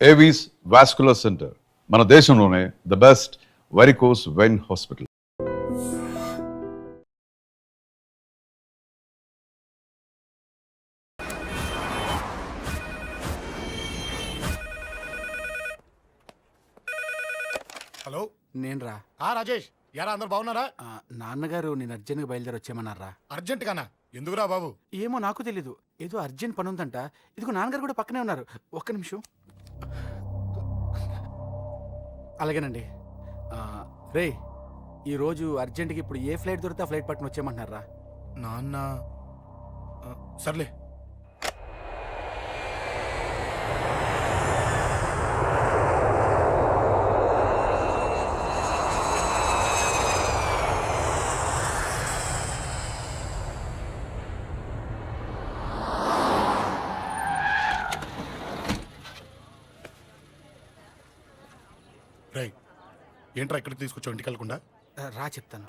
Avis vascular centre మన దేశంలోనే the best varicose vein hospital. Hello, నేను రా. రాజేష్. యారా, అందరు బాగున్నారా? నాన్నగారు నేను అర్జెంట్గా బయలుదేరి వచ్చేయమన్నారా? అర్జెంట్ గానా? ఎందుకురా బాబు? ఏమో నాకు తెలీదు, ఏదో అర్జెంట్ పని ఉందంట. ఇదిగో నాన్నగారు కూడా పక్కనే ఉన్నారు. ఒక్క నిమిషం. అలాగేనండి. రే, ఈరోజు అర్జెంట్కి ఇప్పుడు ఏ ఫ్లైట్ దొరికితే ఆ ఫ్లైట్ పట్టుకుని వచ్చేయమంటున్నారా? నాన్న సర్లే. రై, ఏంట్రా ఇక్కడికి తీసుకొచ్చావు ఇంటికి వెళ్ళకుండా? రా చెప్తాను.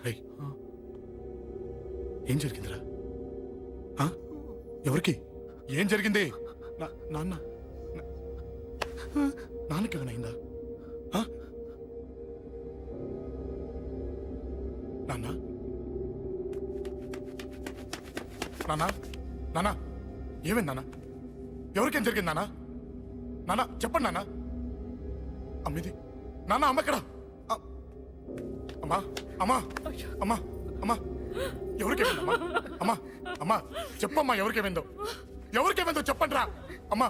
రై, ఏం జరిగిందిరా? ఆ? ఎవరికి ఏం జరిగింది? నాన్న నాన్నకి ఏమైనా అయిందా? నాన్న నాన్న నాన్న ఏమైంది నాన్న? ఎవరికేం జరిగింది నాన్న? నాన్న చెప్పండి నాన్న. అమ్మిది నాన్న, అమ్మ ఎక్కడ? అమ్మా అమ్మా అమ్మా అమ్మా ఎవరికేమైందమ్మా? అమ్మా అమ్మా చెప్పమ్మా, ఎవరికేమైందో? ఎవరికేమైందో చెప్పండి రా. అమ్మా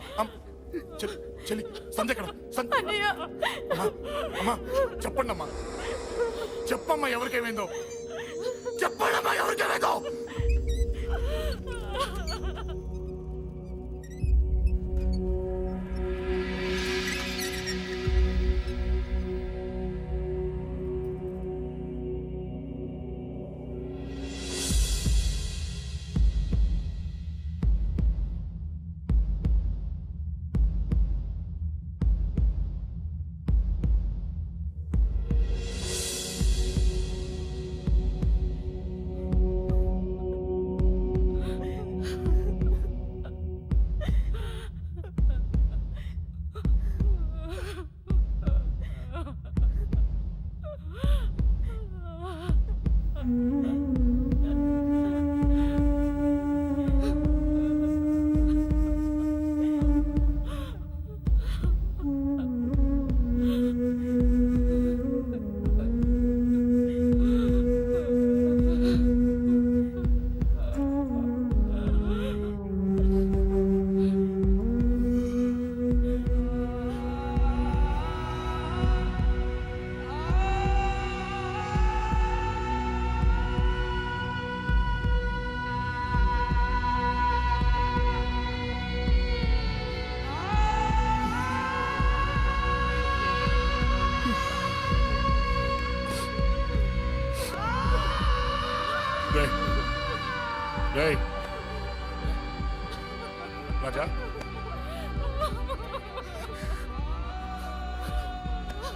చెల్లి సంధ్య ఎక్కడ? అమ్మా అమ్మా చెప్పండి అమ్మా, చెప్పమ్మా ఎవరికేమైందో? చెప్పండి అమ్మా ఎవరికేమైందో? రేయ్ రాజా,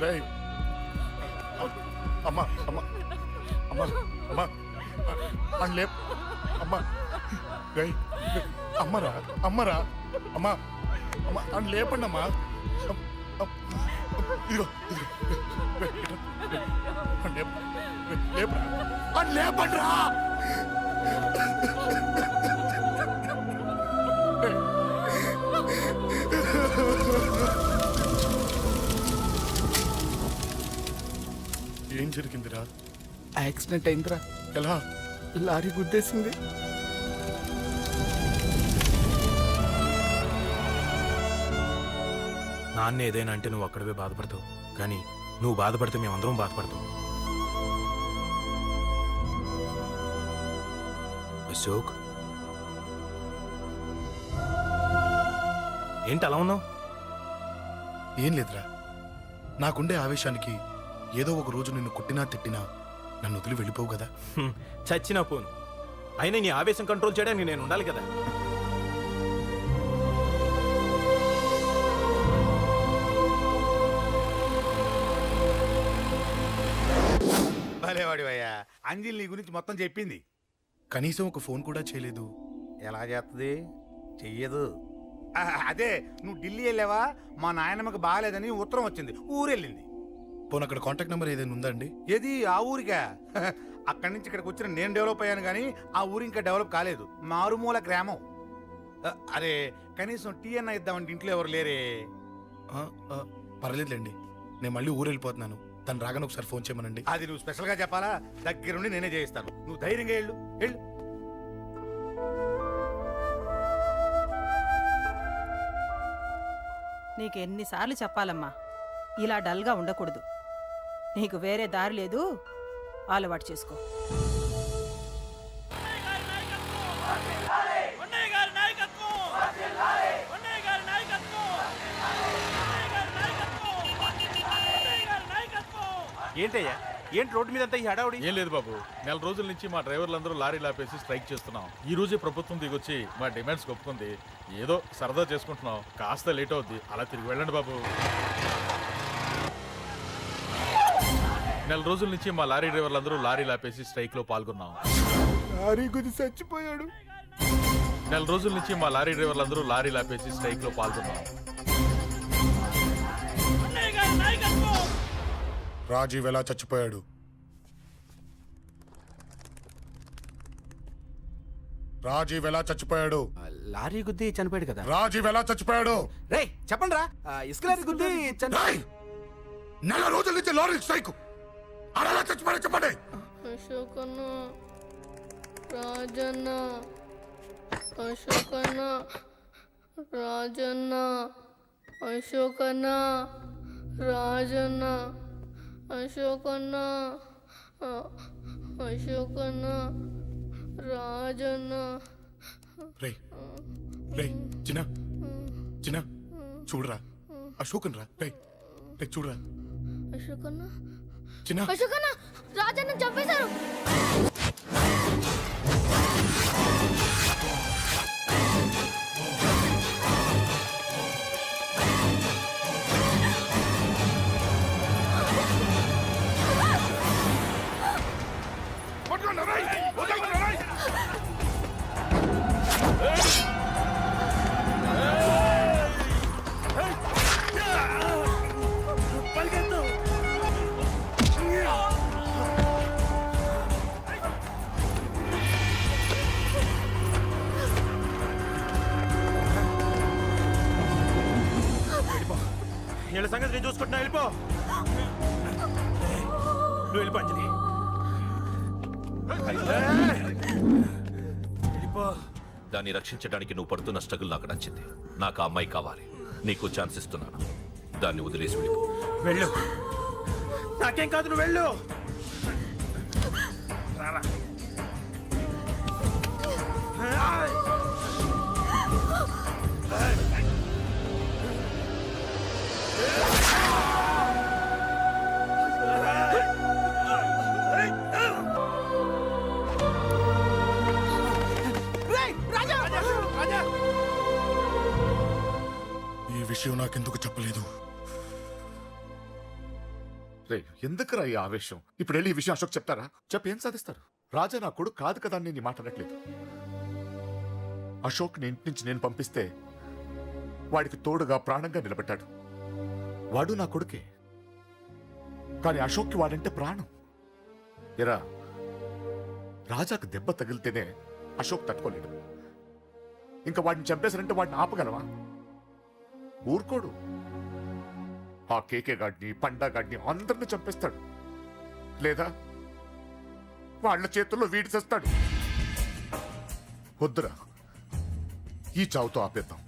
రేయ్ అమ్మా అమ్మా అమ్మా అమ్మా అని లేప్ అమ్మా. రేయ్ అమ్మరా అమ్మరా అమ్మా అమ్మా అని లేపండి అమ్మా. ఇదిగో లేపరా అని లేపండి రా. ఏం జరిగిందిరా? యాక్సిడెంట్ అయిందిరా. ఎలా? లారీ గుద్దేసింది. నాన్న ఏదైనా అంటే నువ్వు అక్కడవే బాధపడతావు, కానీ నువ్వు బాధపడితే మేమందరం బాధపడతాం. అశోక్, ఏంటి అలా ఉన్నావు? ఏం లేదురా, నాకుండే ఆవేశానికి ఏదో ఒక రోజు నిన్ను కొట్టినా తిట్టినా నన్ను వదిలి వెళ్ళిపోవు కదా. చచ్చినా పోను, అయినా నీ ఆవేశం కంట్రోల్ చేయడానికి నేను ఉండాలి కదా. భలేవాడి అయ్యా, అంజలి నీ గురించి మొత్తం చెప్పింది. కనీసం ఒక ఫోన్ కూడా చేయలేదు. ఎలా చేస్తుంది? చెయ్యదు. అదే నువ్వు ఢిల్లీ వెళ్ళావా మా నాయనమ్మకి బాగాలేదని ఉత్తరం వచ్చింది ఊరెళ్ళింది. పోనీ అక్కడ కాంటాక్ట్ నెంబర్ ఏదైనా ఉందా అండి? ఏది ఆ ఊరికా? అక్కడి నుంచి ఇక్కడికి వచ్చిన నేను డెవలప్ అయ్యాను కానీ ఆ ఊరు ఇంకా డెవలప్ కాలేదు. మారుమూల గ్రామం. అరే కనీసం టీ అన్న ఇద్దామంటే ఇంట్లో ఎవరు లేరే. ఆ, ఆ, పర్లేదులేండి, నేను మళ్ళీ ఊరు వెళ్ళిపోతున్నాను. తను రాగానే ఒకసారి ఫోన్ చేయమనండి. అది నువ్వు స్పెషల్గా చెప్పాలా? దగ్గరుండి నేనే చేయిస్తాను. నువ్వు ధైర్యంగా వెళ్ళు వెళ్ళు. నీకు ఎన్నిసార్లు చెప్పాలమ్మా, ఇలా డల్గా ఉండకూడదు. నీకు వేరే దారి లేదు, అలవాటు చేసుకో. ఏంటయ్యా, ఏంటి రోడ్డు మీద అంతా ఈ హడావుడి? ఏం లేదు బాబు, నెల రోజుల నుంచి మా డ్రైవర్లందరూ లారీలు ఆపేసి స్ట్రైక్ చేస్తున్నాం. ఈ రోజే ప్రభుత్వం దిగొచ్చి మా డిమాండ్స్ ఒప్పుకుంది. ఏదో సరదా చేసుకుంటున్నాం, కాస్త లేట్ అవుద్ది, అలా తిరిగి వెళ్ళండి బాబు. నెల రోజుల నుంచి మా లారీ డ్రైవర్లందరూ లారీలు ఆపేసి స్ట్రైక్ లో పాల్గొన్నాం. లారీ గురించి చచ్చిపోయాడు. నెల రోజుల నుంచి మా లారీ డ్రైవర్లందరూ లారీలు ఆపేసి స్ట్రైక్ లో పాల్గొన్నాం. రాజీవ్ ఎలా చచ్చిపోయాడు? రాజీవ్ ఎలా చచ్చిపోయాడు? లారీ గుద్ది చనిపోయాడు కదా. రాజీవ్ ఎలా చచ్చిపోయాడు? రే చెప్పండి రా, ఇసుక లారీ గుద్ది రేయ్! నెల రోజుల నుంచి లారీ స్ట్రైక్. అలా చచ్చిపోయాడు చెప్పండి. అశోకన్న, రాజన్న, అశోకన్న, రాజన్న, అశోకన్న, రాజన్న, అశోకన్న, అశోకన్న, రాజన్న. రే రే చిన్న చిన్న చూడరా, అశోకన్ రా. రే రే చూడరా అశోకన్న, చిన్న. అశోకన్న, రాజన్న చంపేశారు. వీళ్ళ సంగతి నేను చూసుకుంటున్నా, వెళ్ళిపో. నువ్వు వెళ్ళిపో అంజలి, వెళ్ళిపో. దాన్ని రక్షించడానికి నువ్వు పడుతున్న స్ట్రగుల్ నాకు నచ్చింది. నాకు ఆ అమ్మాయి కావాలి. నీకు ఛాన్స్ ఇస్తున్నాను. దాన్ని వదిలేసి వెళ్ళిపో. వెళ్ళు, నాకేం కాదు, నువ్వు వెళ్ళు. రారా. ఈ విషయం నాకెందుకు చెప్పలేదు? రే ఎందుకురా ఈ ఆవేశం? ఇప్పుడు వెళ్ళి ఈ విషయం అశోక్ చెప్తారా? చెప్పి ఏం సాధిస్తారు? రాజా నా కొడుకు కాదు కదా అని నేను మాట్లాడట్లేదు. అశోక్ ని ఇంటి నుంచి నేను పంపిస్తే వాడికి తోడుగా ప్రాణంగా నిలబెట్టాడు. వాడు నా కొడుకే, కానీ అశోక్కి వాడంటే ప్రాణం. ఎరా రాజాకు దెబ్బ తగిలితేనే అశోక్ తట్టుకోలేడు. ఇంకా వాడిని చంపేశారంటే వాడిని ఆపగలవా? ఊరుకోడు. ఆ కేకే గాడిని, పండా గాడిని అందరిని చంపేస్తాడు. లేదా వాళ్ళ చేతుల్లో వీడి చేస్తాడు. వద్దురా, ఈ చావుతో ఆపేద్దాం.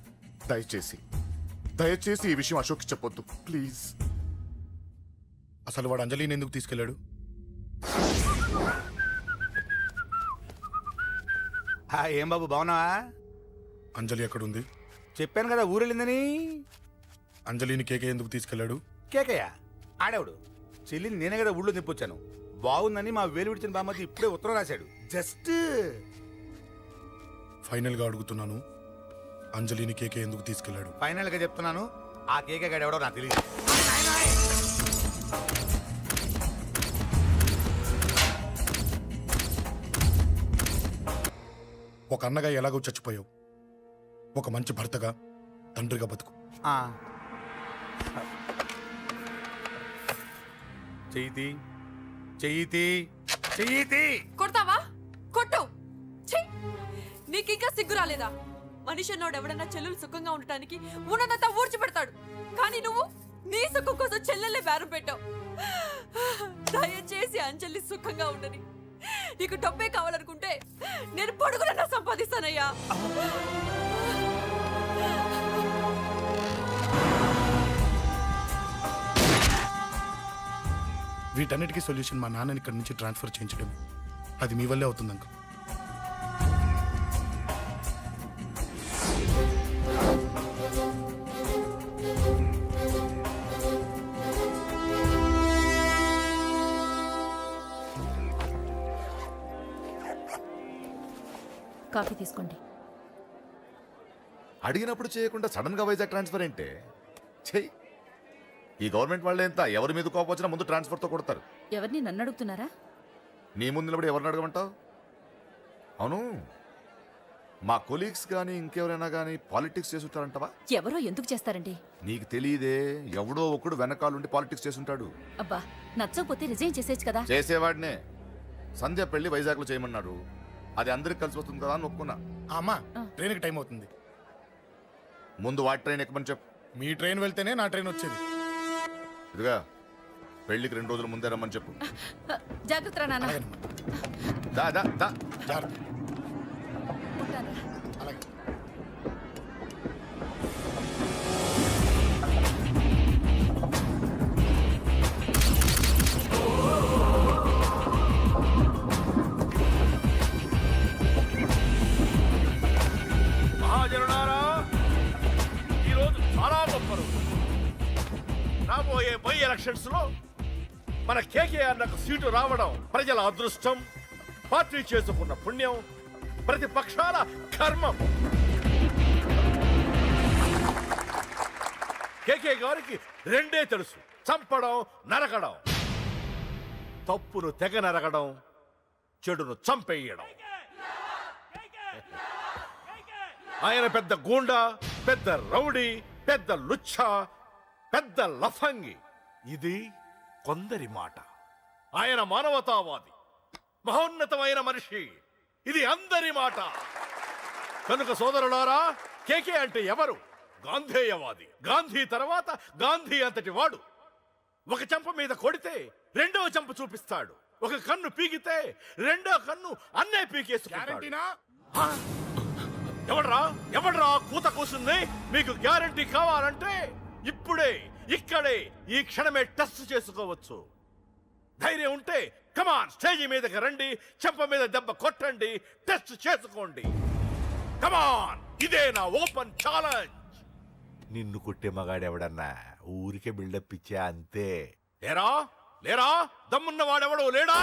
దయచేసి ఈ విషయం అశోక్కి చెప్పొద్దు ప్లీజ్. అసలు వాడు అంజలిని ఎందుకు తీసుకెళ్ళాడు? ఏం బాబు బాగున్నావా? అంజలి ఎక్కడుంది? చెప్పాను కదా ఊరెళ్ళిందని. అంజలిని కేకే ఎందుకు తీసుకెళ్ళాడు? కేకయ్య ఆడేవాడు. చెల్లిని నేనే కదా ఊళ్ళో తిప్పొచ్చాను. బాగుందని మా వేలు విడిచిన బామ్మది ఇప్పుడే ఉత్తరం రాశాడు. జస్ట్ ఫైనల్ గా అడుగుతున్నాను, అంజలిని కేకే ఎందుకు తీసుకెళ్ళాడు? ఫైనల్ గా చెప్తున్నాను, ఆ కేకే గాడు ఎవడో నాకు తెలియదు. ఒక అన్నగా ఎలాగో చచ్చిపోయావు, ఒక మంచి భర్తగా తండ్రిగా బతుకు. ఆ. చెయ్యితి చెయ్యితి చెయ్యితి. కొడతావా? కొట్టు. ఛీ! నీకింకా సిగ్గు రాలేదా? మనిషి అన్నోడు ఎవడన్నా చెల్లెలు సుఖంగా ఉండటానికి ఉన్నదంతా ఊడ్చి పెడతాడు. కానీ నువ్వు నీ సుఖం కోసం చెల్లెల్ని బేరం పెట్టావు. దయచేసి అంజలి సుఖంగా ఉండని. నీకు డబ్బే కావాలనుకుంటే నేను పొడుగునన్నా సంపాదిస్తానయ్యా. వీటన్నిటికీ సొల్యూషన్ మా నాన్నని ఇక్కడి నుంచి ట్రాన్స్ఫర్ చేయించడం. అది మీ వల్లే అవుతుంది అంకుల్. కాఫీ తీసుకోండి. అడిగినప్పుడు చేయకుండా సడన్ గా వైజాగ్ ట్రాన్స్ఫర్ ఏంటే? చెయ్యి. ఈ గవర్నమెంట్ వాళ్ళే ఎంత ఎవరి మీద కోపం వచ్చినా ముందు ట్రాన్స్ఫర్తో కొడతారు. ఎవరిని నన్ను అడుగుతున్నారా? నీ ముందు నిలబడి ఎవరిని అడగమంటావు? అవును, మా కొలీగ్స్ కానీ ఇంకెవరైనా కానీ పాలిటిక్స్ చేసుంటారంటవా? ఎవరో ఎందుకు చేస్తారండి? నీకు తెలియదే, ఎవడో ఒకడు వెనకాలండి పాలిటిక్స్ చేసుంటాడు. అబ్బా, నచ్చకపోతే రిజైన్ చేసేచ్చు కదా. చేసేవాడినే. సంధ్య పెళ్లి వైజాగ్లో చేయమన్నాడు. అది అందరికి కలిసి వస్తుంది కదా అని ఒప్పుకున్నా. అమ్మా, ట్రైన్కి టైం అవుతుంది. ముందు వాటి ట్రైన్ ఎక్కమని చెప్పు. మీ ట్రైన్ వెళ్తేనే నా ట్రైన్ వచ్చేది. ఇదిగా పెళ్లికి 2 రోజుల ముందే రమ్మని చెప్పు. జాగ్రత్త నాన్న. అలాగేనమ్మా. దా దా దా. జాగ్రత్త. ఉంటాను. అలాగే. మహాజనులారా, ఈరోజు చాలా గొప్ప రోజు. రాబోయే బై ఎలక్షన్స్ లో మన కేకేఆర్ నాకు సీటు రావడం ప్రజల అదృష్టం, పార్టీ చేసుకున్న పుణ్యం, ప్రతిపక్షాల కర్మం. కేకే గారికి రెండే తెలుసు: చంపడం, నరకడం. తప్పును తెగ నరకడం, చెడును చంపేయడం. ఆయన పెద్ద గూండా, పెద్ద రౌడీ, పెద్ద లుచ్చ, పెద్ద లఫంగి. ఇది కొందరి మాట. ఆయన మానవతావాది, మహోన్నతమైన మనిషి. ఇది అందరి మాట. కనుక సోదరులారా, కేకే అంటే ఎవరు? గాంధేయవాది. గాంధీ తర్వాత గాంధీ అంతటి వాడు. ఒక చెంప మీద కొడితే రెండవ చెంప చూపిస్తాడు. ఒక కన్ను పీకితే రెండో కన్ను అన్నే పీకేసుకుంటాడు. ఎవడ్రా కూత కూసింది? మీకు గ్యారంటీ కావాలంటే ఇప్పుడే, ఇక్కడే, ఈ క్షణమే టెస్ట్ చేసుకోవచ్చు. ధైర్యం ఉంటే కమాన్, స్టేజి మీదకి రండి, చెంప మీద దెబ్బ కొట్టండి, టెస్ట్ చేసుకోండి. కమాన్, ఇదే నా ఓపెన్ ఛాలెంజ్. నిన్ను కొట్టే మగాడెవడన్నా ఊరికే బిల్డప్ ఇచ్చా అంతే. లేరా లేరా దమ్మున్న వాడెవడో లేడా?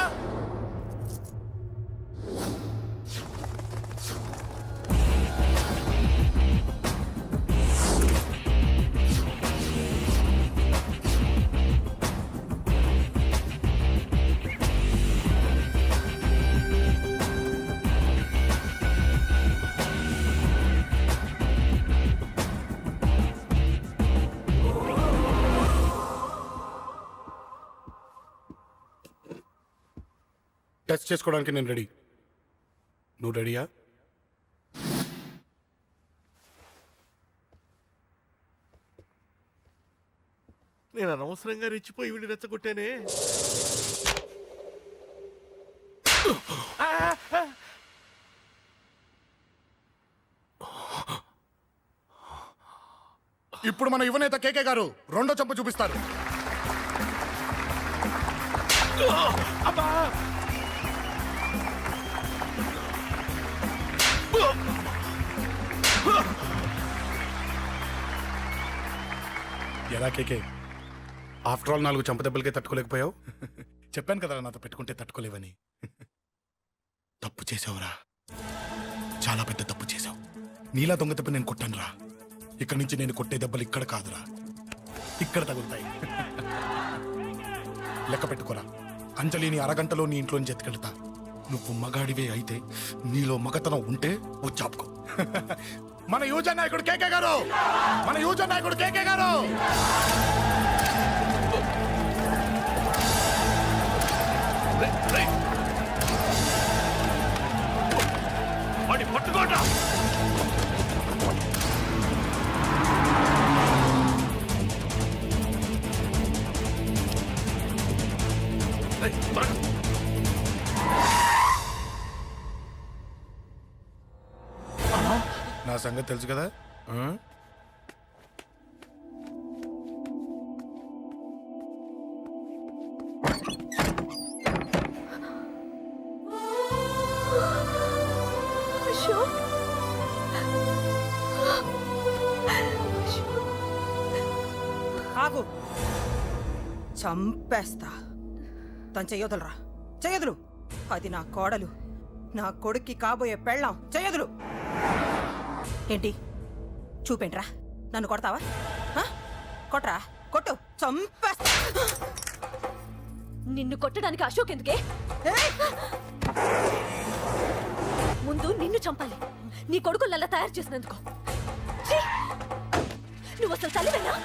టెస్ట్ చేసుకోవడానికి నేను రెడీ. నువ్వు రెడీయా? నేను అనవసరంగా రెచ్చిపోయి వీడిని రెచ్చగొట్టానే. ఇప్పుడు మన యువనేత కేకే గారు రెండో చెంప చూపిస్తారు. ఎలా కేకే, ఆఫ్టర్ ఆల్ 4 చంపదెబ్బలకే తట్టుకోలేకపోయావు? చెప్పాను కదా నాతో పెట్టుకుంటే తట్టుకోలేవని. తప్పు చేసావురా, చాలా పెద్ద తప్పు చేసావు. నీలా దొంగ దెబ్బ నేను కొట్టాను రా. ఇక్కడి నుంచి నేను కొట్టే దెబ్బలు ఇక్కడ కాదురా, ఇక్కడ తగులుతాయి. లెక్క పెట్టుకోరా. అంజలిని అరగంటలో నీ ఇంట్లోని ఎత్తుకెళ్తా. నువ్వు మగాడివే అయితే, నీలో మగతనం ఉంటే వచ్చాపుకో. మన యువజన నాయకుడు కేకే గారు, మన యువజన నాయకుడు కేకే గారు. వాడిని పట్టుకోండి. నా సంగతి తెలుసు కదా. అశోక్ ఆగు, చంపేస్తా. తను చెయ్యొదలరా, చెయ్యదులు. అది నా కోడలు, నా కొడుక్కి కాబోయే పెళ్ళాం. చెయ్యదులు. ఏంటి చూపేంట్రా? నన్ను కొడతావా? ఆ? కొట్రా, కొట్టు, చంపేస్తా. నిన్ను కొట్టడానికి అశోక్ ఎందుకే? ముందు నిన్ను చంపాలి, నీ కొడుకులల్లా తయారు చేసినందుకు. ఛీ! నువ్వు అసలు తల్లివేనా?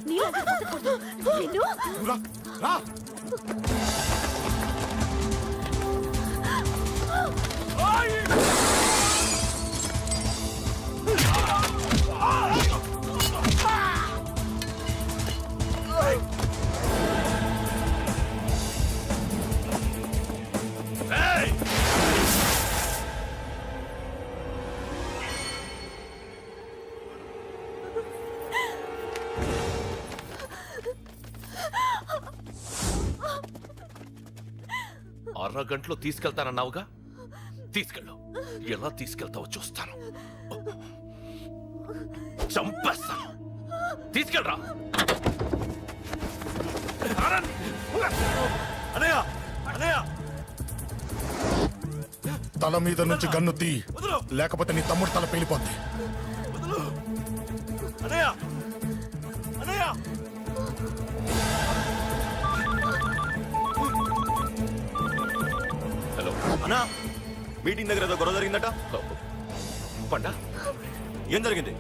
నీలాంటి బతకూడదు. నిన్ను రా, రా. అరగంటలో తీసుకెళ్తానన్నావుగా, తీసుకెళ్ళు. ఎలా తీసుకెళ్తావో చూస్తాను. చంపేస్తాను. తీసుకెళ్ళరా. అనయ్య, అనయ్య, తల మీద నుంచి గన్ను తీ, లేకపోతే నీ తమ్ముడు తల పేలిపోద్ది. అనయ్య, అనయ్య. హలో అన్నా, మీటింగ్ దగ్గర ఏదో గొడవ జరిగిందట. పండా, ఏం జరిగింది?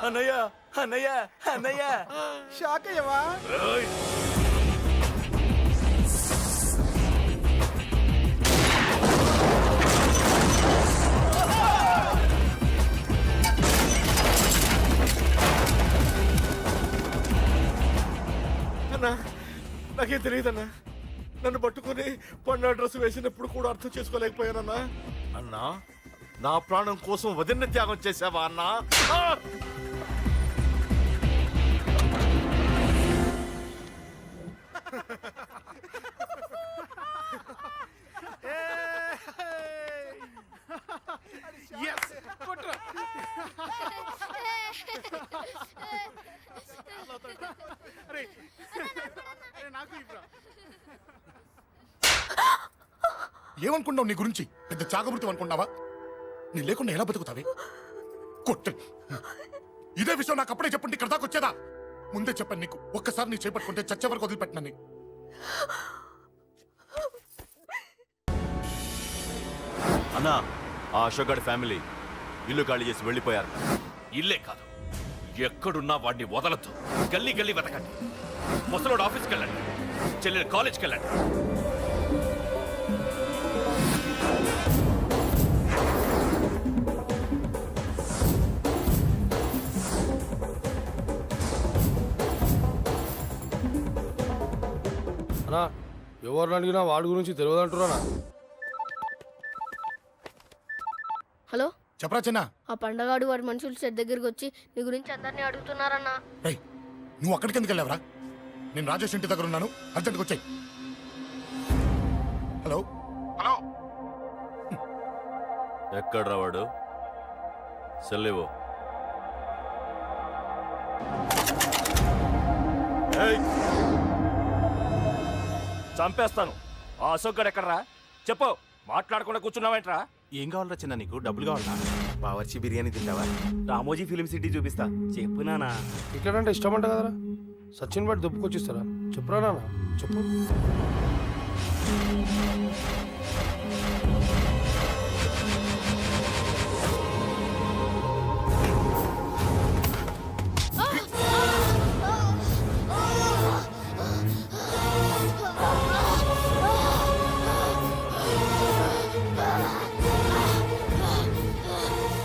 అన్నయ్య, అన్నయ్య, అన్నయ్య, షాక్ అయ్యవా? అన్నా, నాకేం తెలియదన్నా. నన్ను పట్టుకుని పండు డ్రెస్ వేసినప్పుడు కూడా అర్థం చేసుకోలేకపోయానన్నా. అన్నా, నా ప్రాణం కోసం వదిన త్యాగం చేసావా అన్నా? ఏమనుకున్నావు నీ గురించి? పెద్ద చాగమృతం అనుకున్నావా? నీ లేకుండా ఎలా బతుకుతావే? కొట్టు. ఇదే విషయం నాకు అప్పుడే చెప్పుంటే ఇక్కడ దాకా వచ్చేదా? ముందే చెప్పాను నీకు, ఒక్కసారి నీ చేపట్టుకుంటే చచ్చే వరకు వదిలిపెట్టినని. అన్నా, ఆ అశోక్ గారి ఫ్యామిలీ ఇల్లు ఖాళీ చేసి వెళ్ళిపోయారు. ఇల్లే కాదు, ఎక్కడున్నా వాడిని వదలద్దు. గల్లీ గల్లీ వెతకండి. ముసలోడు ఆఫీస్కి వెళ్ళండి, చెల్లెలు కాలేజ్కి వెళ్ళండి. అన్నా, ఎవరిని అడిగినా వాడి గురించి తెలియదు అంటున్నా. హలో, చెప్పరా చిన్న. ఆ పండగాడు వాడి మనుషులు సెట్ దగ్గరికి వచ్చి నీ గురించి అందరినీ అడుగుతున్నారన్నా. రేయ్, నువ్వు అక్కడికి ఎందుకు వెళ్ళావరా? నేను రాజేష్ ఇంటి దగ్గర ఉన్నాను, అర్జెంట్గా వచ్చాయి. Hello, hello. ఎక్కడ్రా వాడు? సెల్లేవో. చంపేస్తాను. ఆ అశోక్ గడు ఎక్కడరా? చెప్పు. మాట్లాడకుండా కూర్చున్నావేంట్రా? ఏం కావాలరా చిన్న? నీకు డబ్బులు కావాలా? బావర్చి బిర్యానీ తింటావా? రామోజీ ఫిలిం సిటీ చూపిస్తా. చెప్పు నానా. ఇక్కడంటే ఇష్టం అంట కదరా? సచిన్ బట్టి దుప్పుకొచ్చిస్తారా? చెప్పురా నాన్న, చెప్పు.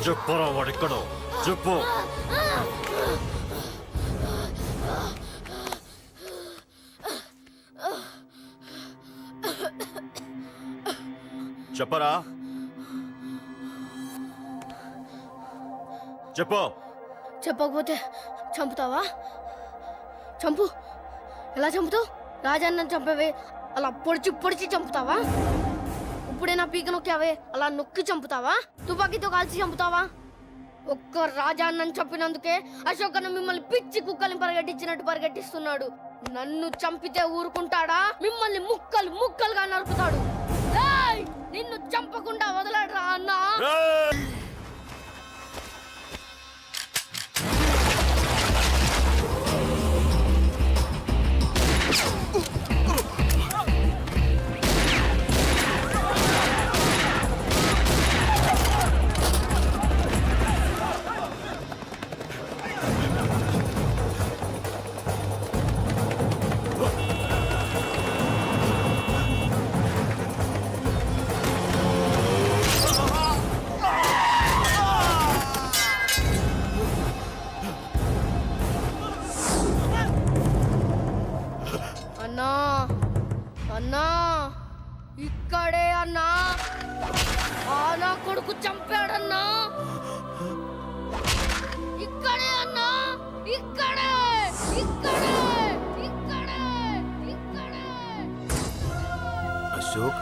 చెప్పరా వాడిక్కడ చెప్పు. చెప్పరా చెప్పు. చెప్పకపోతే చంపుతావా? చంపు. ఎలా చంపుతావు? రాజాన్న చంపవే అలా పొడిచి పొడిచి చంపుతావా? ఇప్పుడే నా పీక నొక్కావే అలా నొక్కి చంపుతావా? తుపాకీతో కాల్చి చంపుతావా? ఒక్క రాజాన్నని చంపినందుకే అశోక్ అన్న మిమ్మల్ని పిచ్చి కుక్కల్ని పరిగెట్టించినట్టు పరిగెట్టిస్తున్నాడు. నన్ను చంపితే ఊరుకుంటాడా? మిమ్మల్ని ముక్కలు ముక్కలుగా నరుకుతాడు. ఏయ్! నిన్ను చంపకుండా వదలడరా అన్నా. అన్నా అన్నా ఇక్కడే అన్నా. నా కొడుకు చంపాడన్నా. ఇక్కడే అన్నా. ఇక్కడే ఇక్కడే ఇక్కడే ఇక్కడే. అశోక్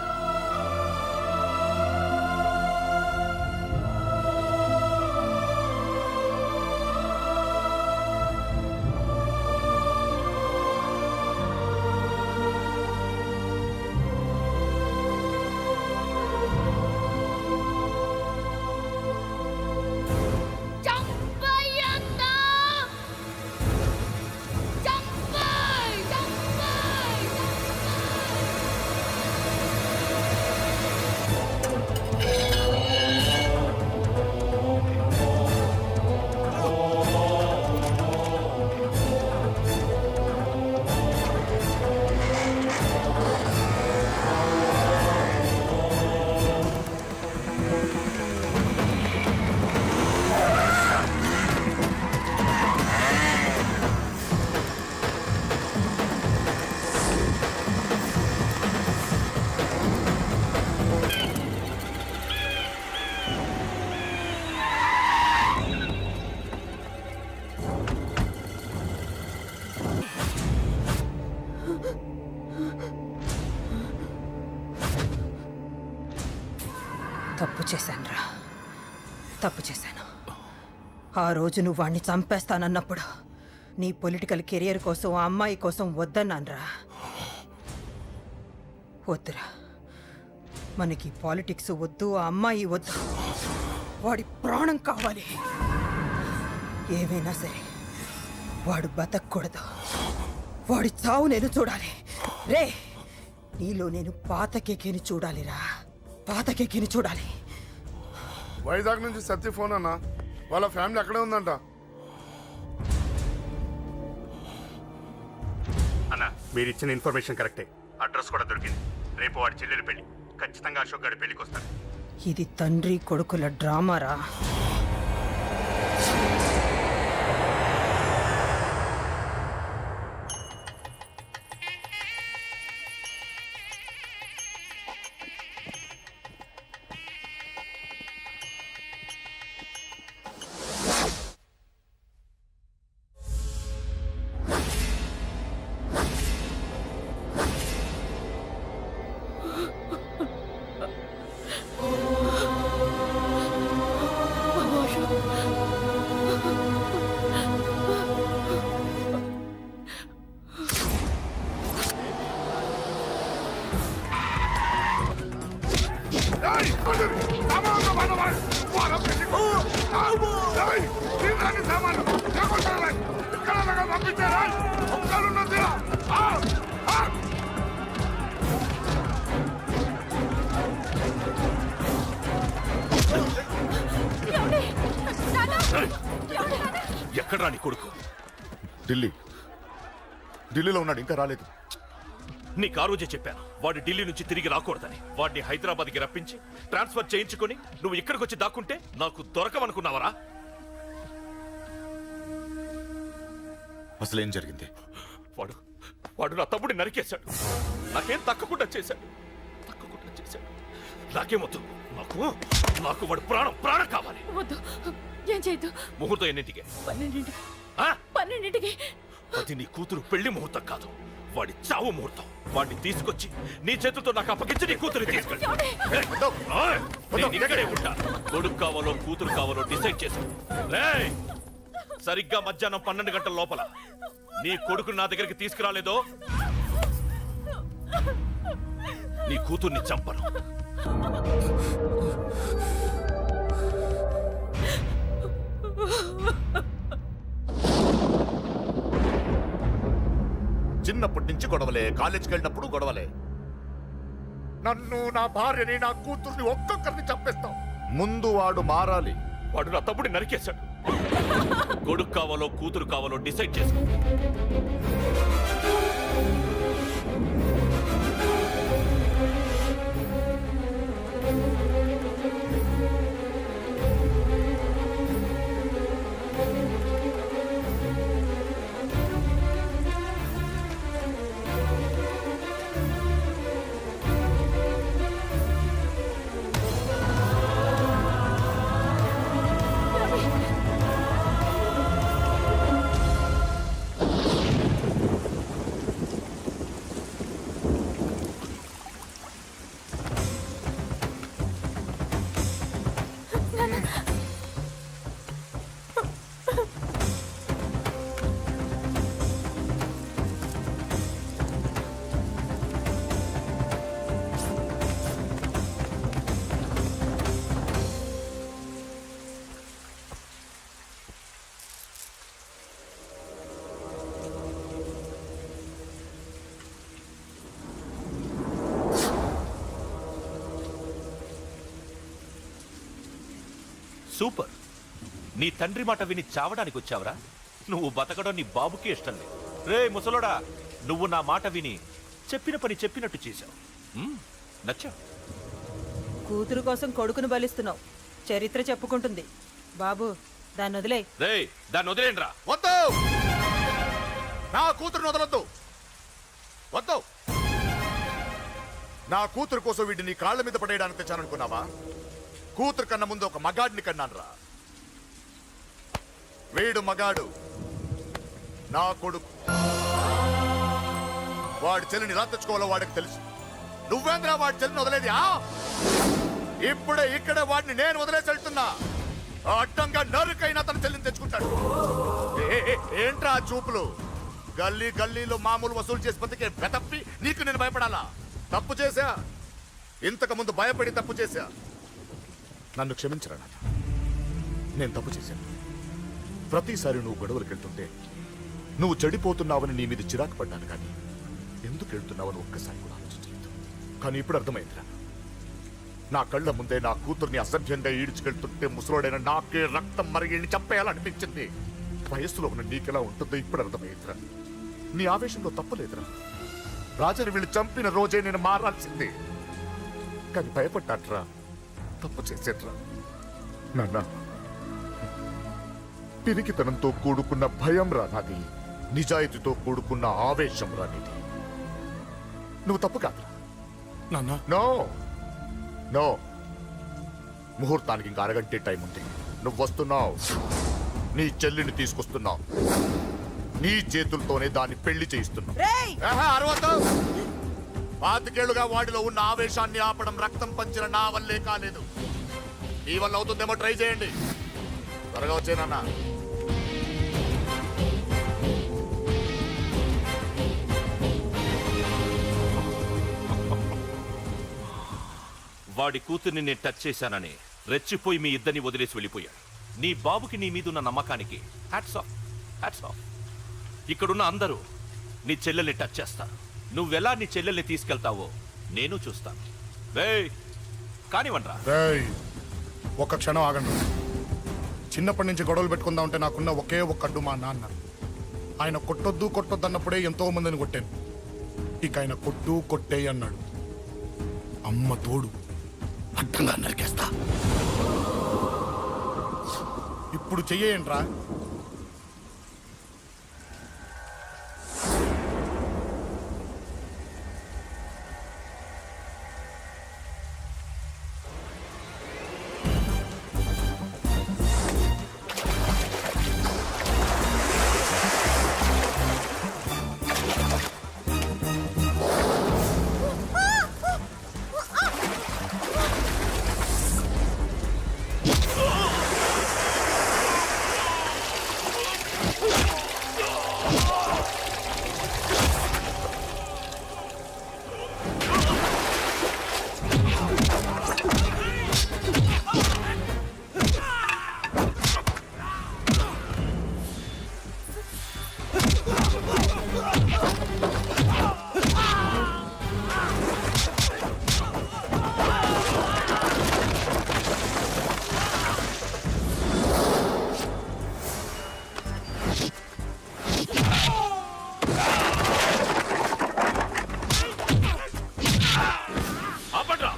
చంపయ్యన్నా. చంపయ్ చంపయ్ తప్పు చేశానురా, తప్పు చేశాను. ఆ రోజు నువ్వు వాణ్ణి చంపేస్తానన్నప్పుడు నీ పొలిటికల్ కెరియర్ కోసం ఆ అమ్మాయి కోసం వద్దన్నానురా. వద్దురా, మనకి పాలిటిక్స్ వద్దు, ఆ అమ్మాయి వద్దు. వాడి ప్రాణం కావాలి. ఏమైనా సరే వాడు బతకూడదు. వాడి చావు నేను చూడాలి. రే, నీలో నేను పాత కేకేని చూడాలిరా, పాత కేకేని చూడాలి. వైజాగ్ నుంచి సత్య ఫోన్ అన్న, వాళ్ళ ఫ్యామిలీ అక్కడే ఉందంట. అన్న మీరు ఇచ్చిన ఇన్ఫర్మేషన్ కరెక్టే. అడ్రస్ కూడా దొరికింది. రేపు వాడి చెల్లెలు పెళ్లి. ఖచ్చితంగా అశోక్ గారి పెళ్లికి వస్తారు. ఇది తండ్రి కొడుకుల డ్రామారా. ఎక్కడ్రా నీ కొడుకు? ఢిల్లీలో ఉన్నాడు, ఇంకా రాలేదు. నీకు ఆ రోజే చెప్పాను వాడు ఢిల్లీ నుంచి తిరిగి రాకూడదని. వాడిని హైదరాబాద్కి రప్పించి ట్రాన్స్ఫర్ చేయించుకొని నువ్వు ఇక్కడికి వచ్చి దాక్కుంటే నాకు దొరకవనుకున్నావరా? అసలేం జరిగింది? వాడు వాడు నా తమ్ముడిని నరికేశాడు. నాకేం తక్కకుండా చేశాడు. నాకేమొద్దు. నాకు వాడు ప్రాణం కావాలి. వద్దు, ఏం చేయొద్దు. ముహూర్తం ఎన్నింటికి? 12కి. అది నీ కూతురు పెళ్లి ముహూర్తం కాదు, వాడి చావు ముహూర్తం. వాడిని తీసుకొచ్చి నీ చేతులతో నాకు అప్పగించి నీ కూతురు తీసుకెళ్ళి. నేను ఇక్కడే ఉంటా. కొడుకు కావాలో కూతురు కావాలో డిసైడ్ చేశాను. సరిగ్గా మధ్యాహ్నం 12 గంటల లోపల నీ కొడుకుని నా దగ్గరికి తీసుకురాలేదో నీ కూతుర్ని చంపను. చిన్నప్పటి నుంచి గొడవలే, కాలేజీకి వెళ్ళినప్పుడు గొడవలే. నన్ను, నా భార్యని, నా కూతుర్ని ఒక్కొక్కరిని చంపేస్తాం. ముందు వాడు మారాలి. వాడు నా తమ్ముడిని నరికేశాడు. కొడుకు కావాలో కూతురు కావాలో డిసైడ్ చేసుకో. సూపర్. నీ తండ్రి మాట విని చావడానికి వచ్చావరా? నువ్వు బతకడం నీ బాబుకి ఇష్టం లేదు. రే ముసలోడా, నువ్వు నా మాట విని చెప్పిన పని చెప్పినట్టు చేశావు. నచ్చా. కూతురు కోసం కొడుకును బలిస్తున్నావు. చరిత్ర చెప్పుకుంటుంది. బాబు, దాన్ని వదిలే. రే దాన్ని వదిలేండ్రా. వద్దు, నా కూతురుని వదలొద్దు. వద్దు. నా కూతురు కోసం వీడిని నీ కాళ్ళ మీద పడేయడానికి తెచ్చాననుకున్నావా? కూతురు కన్నా ముందు ఒక మగాడిని కన్నానురా. వీడు మగాడు, నా కొడుకు. వాడి చెల్లిని ఎలా తెచ్చుకోవాలో వాడికి తెలుసు. నువ్వేంద్రా వాడి చెల్లిని వదిలేది? ఇప్పుడే ఇక్కడే వాడిని నేను వదిలేసి వెళ్తున్నా. అడ్డంగా నరుకైనా తన చెల్లిని తెచ్చుకుంటాడు. ఏంట్రా చూపులు? గల్లీ గల్లీలో మామూలు వసూలు చేసి బతికే వెతప్పి నీకు నేను భయపడాలా? తప్పు చేశా, ఇంతకు ముందు భయపడి తప్పు చేశా. నన్ను క్షమించరా నాన్న, నేను తప్పు చేశాను. ప్రతిసారి నువ్వు గొడవలకు వెళ్తుంటే నువ్వు చెడిపోతున్నావని నీ మీద చిరాకు పడ్డాను, కానీ ఎందుకు వెళ్తున్నావని ఒక్కసారి కూడా ఆలోచించలేదు. కానీ ఇప్పుడు అర్థమైందిరా. నా కళ్ళ ముందే నా కూతుర్ని అసభ్యంగా ఈడ్చుకెళ్తుంటే ముసలోడైన నాకే రక్తం మరిగిని చంపేయాలనిపించింది. వయస్సులో ఉన్న నీకెలా ఉంటుందో ఇప్పుడు అర్థమైందిరా. నీ ఆవేశంలో తప్పలేదురా. రాజని వీళ్ళు చంపిన రోజే నేను మారాల్సిందే, కానీ భయపడ్డాట్రా. తప్పు చేసేట్రా నాన్న. పిరికితనంతో కూడుకున్న భయం రా నాది. నిజాయితీతో కూడుకున్న ఆవేశం రా నీది. నువ్వు తప్పు కాదు నాన్న. నో నో, ముహూర్తానికి ఇంకా అరగంటే టైం ఉంది. నువ్వు వస్తున్నావు, నీ చెల్లిని తీసుకొస్తున్నావు. నీ చేతులతోనే దాన్ని పెళ్లి చేయిస్తున్నావు. అరవద్దు. 25 వాడిలో ఉన్న ఆవేశాన్ని ఆపడం రక్తం పంచిన నా వల్లే కాలేదు. ఈ వల్ల అవుతుందేమో ట్రై చేయండి. త్వరగా వచ్చేనన్నా. వాడి కూతుర్ని నేను టచ్ చేశానని రెచ్చిపోయి మీ ఇద్దరిని వదిలేసి వెళ్ళిపోయాడు. నీ బాబుకి నీ మీదున్న నమ్మకానికి హ్యాట్స్ ఆఫ్, హ్యాట్స్ ఆఫ్. ఇక్కడున్న అందరూ నీ చెల్లెల్ని టచ్ చేస్తారు. నువ్వెలా నీ చెల్లెల్ని తీసుకెళ్తావో నేను చూస్తాను. కానివ్వండ్రా. ఒక్క క్షణం ఆగండి. చిన్నప్పటి నుంచి గొడవలు పెట్టుకుందాం అంటే నాకున్న ఒకే ఒక్క అడ్డు మా నాన్న. ఆయన కొట్టొద్దు కొట్టొద్దు అన్నప్పుడే ఎంతో మందిని కొట్టాను. ఇక ఆయన కొట్టు కొట్టేయి అన్నాడు. అమ్మ తోడు అడ్డంగా నరికేస్తా. ఇప్పుడు చెయ్యేయంట్రా. ఆపండ్రా.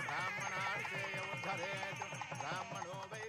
బ్రహ్మణార్చేయ ఉద్ధరేత్